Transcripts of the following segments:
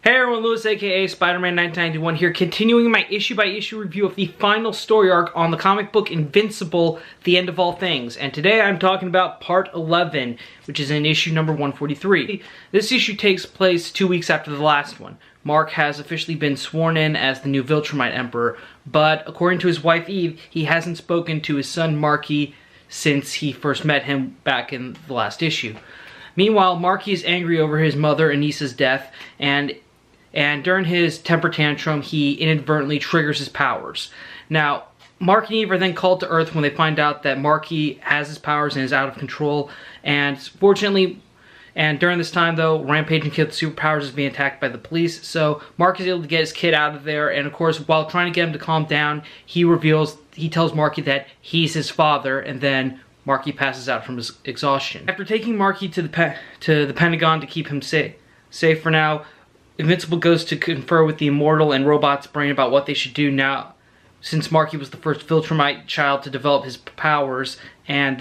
Hey everyone, Lewis aka Spider-Man 1991 here, continuing my issue-by-issue review of the final story arc on the comic book Invincible, The End of All Things. And today I'm talking about part 11, which is in issue number 143. This issue takes place 2 weeks after the last one. Mark has officially been sworn in as the new Viltrumite Emperor, but according to his wife Eve, he hasn't spoken to his son Marky since he first met him back in the last issue. Meanwhile, Marky is angry over his mother Anissa's death, and during his temper tantrum, he inadvertently triggers his powers. Now, Mark and Eve are then called to Earth when they find out that Marky has his powers and is out of control. And fortunately, during this time though, rampaging kid with superpowers is being attacked by the police. So Mark is able to get his kid out of there, and of course, while trying to get him to calm down, he tells Marky that he's his father, and then Marky passes out from his exhaustion. After taking Marky to the Pentagon to keep him safe for now, Invincible goes to confer with the Immortal and Robot's brain about what they should do now, since Marky was the first Viltrumite child to develop his powers, and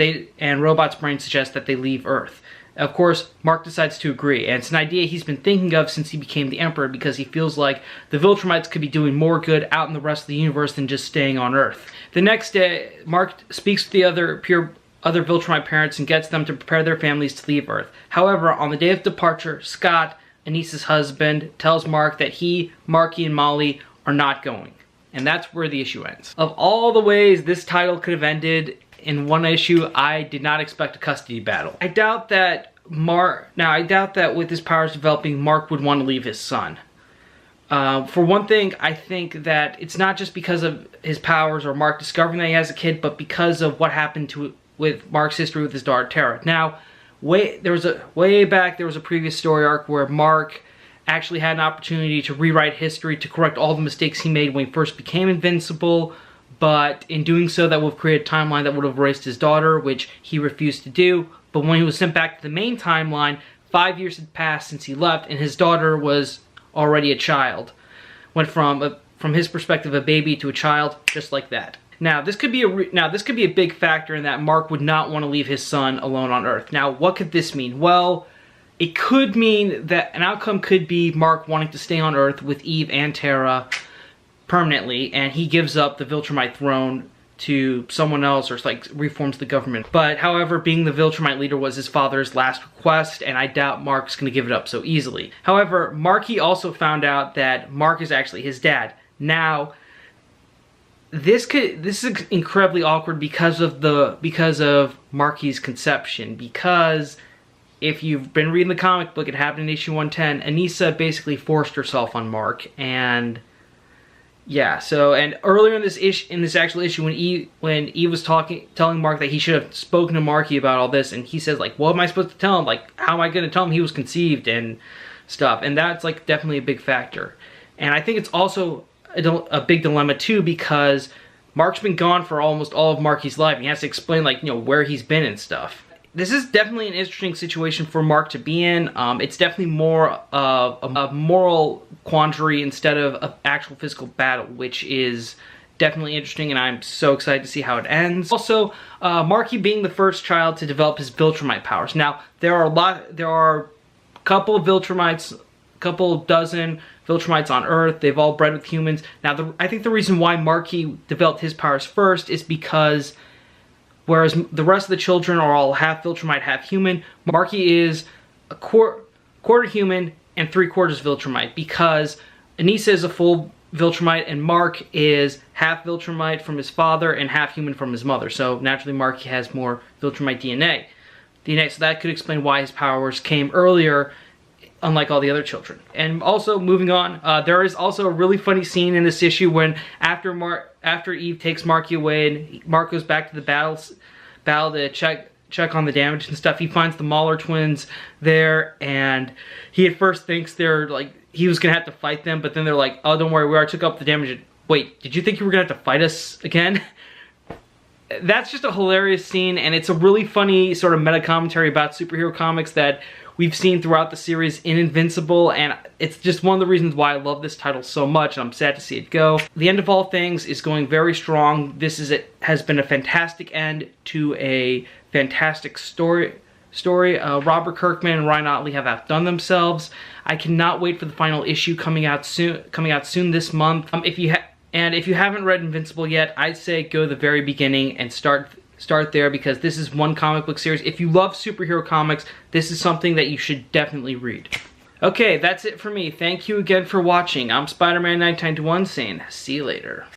Robot's brain suggests that they leave Earth. Of course, Mark decides to agree, and it's an idea he's been thinking of since he became the Emperor, because he feels like the Viltrumites could be doing more good out in the rest of the universe than just staying on Earth. The next day, Mark speaks to the other Viltrumite parents and gets them to prepare their families to leave Earth. However, on the day of departure, Scott, Anissa's husband, tells Mark that he, Marky, and Molly are not going. And that's where the issue ends. Of all the ways this title could have ended in one issue, I did not expect a custody battle. I doubt that with his powers developing, Mark would want to leave his son. For one thing, I think that it's not just because of his powers or Mark discovering that he has a kid, but because of what happened with Mark's history with his daughter Tara. Now, way back there was a previous story arc where Mark actually had an opportunity to rewrite history to correct all the mistakes he made when he first became Invincible, but in doing so that would have created a timeline that would have erased his daughter, which he refused to do. But when he was sent back to the main timeline, 5 years had passed since he left, and his daughter was already a child. Went from his perspective a baby to a child, just like that. Now, this could be a big factor in that Mark would not want to leave his son alone on Earth. Now, what could this mean? Well, it could mean that an outcome could be Mark wanting to stay on Earth with Eve and Tara permanently, and he gives up the Viltrumite throne to someone else, or like reforms the government. But however, being the Viltrumite leader was his father's last request, and I doubt Mark's going to give it up so easily. However, Marky also found out that Mark is actually his dad. Now, this is incredibly awkward because of Markys Conception, because if you've been reading the comic book, it happened in issue 110. Anissa basically forced herself on Mark, and yeah. So, and earlier in this actual issue, when Eve was telling Mark that he should have spoken to Marky about all this, and he says like, "What am I supposed to tell him? Like, how am I going to tell him he was conceived and stuff?" And that's like definitely a big factor. And I think it's also a big dilemma too, because Mark's been gone for almost all of Marky's life, and he has to explain like, you know, where he's been and stuff. This is definitely an interesting situation for Mark to be in. It's definitely more of a moral quandary instead of an actual physical battle, which is definitely interesting, and I'm so excited to see how it ends. Also, Marky being the first child to develop his Viltrumite powers. Now, there are a couple dozen Viltrumites on Earth. They've all bred with humans. Now, I think the reason why Marky developed his powers first is because whereas the rest of the children are all half Viltrumite, half human, Marky is a quarter human and 3/4 Viltrumite, because Anissa is a full Viltrumite and Mark is half Viltrumite from his father and half human from his mother. So naturally, Marky has more Viltrumite DNA. So that could explain why his powers came earlier, unlike all the other children. And also, moving on, there is also a really funny scene in this issue when after Eve takes Marky away and Mark goes back to the battle to check on the damage and stuff, he finds the Mahler twins there, and he at first thinks they're like, he was gonna have to fight them, but then they're like, "Oh, don't worry, we already took up the damage." Wait, did you think you were gonna have to fight us again? That's just a hilarious scene, and it's a really funny sort of meta commentary about superhero comics that we've seen throughout the series in Invincible, and it's just one of the reasons why I love this title so much, and I'm sad to see it go. The End of All Things is going very strong. Has been a fantastic end to a fantastic story story. Robert Kirkman and Ryan Ottley have outdone themselves. I cannot wait for the final issue coming out soon this month. If you haven't read Invincible yet, I'd say go to the very beginning and start there, because this is one comic book series. If you love superhero comics, this is something that you should definitely read. Okay, that's it for me. Thank you again for watching. I'm Spider-Man 1991 saying, see you later.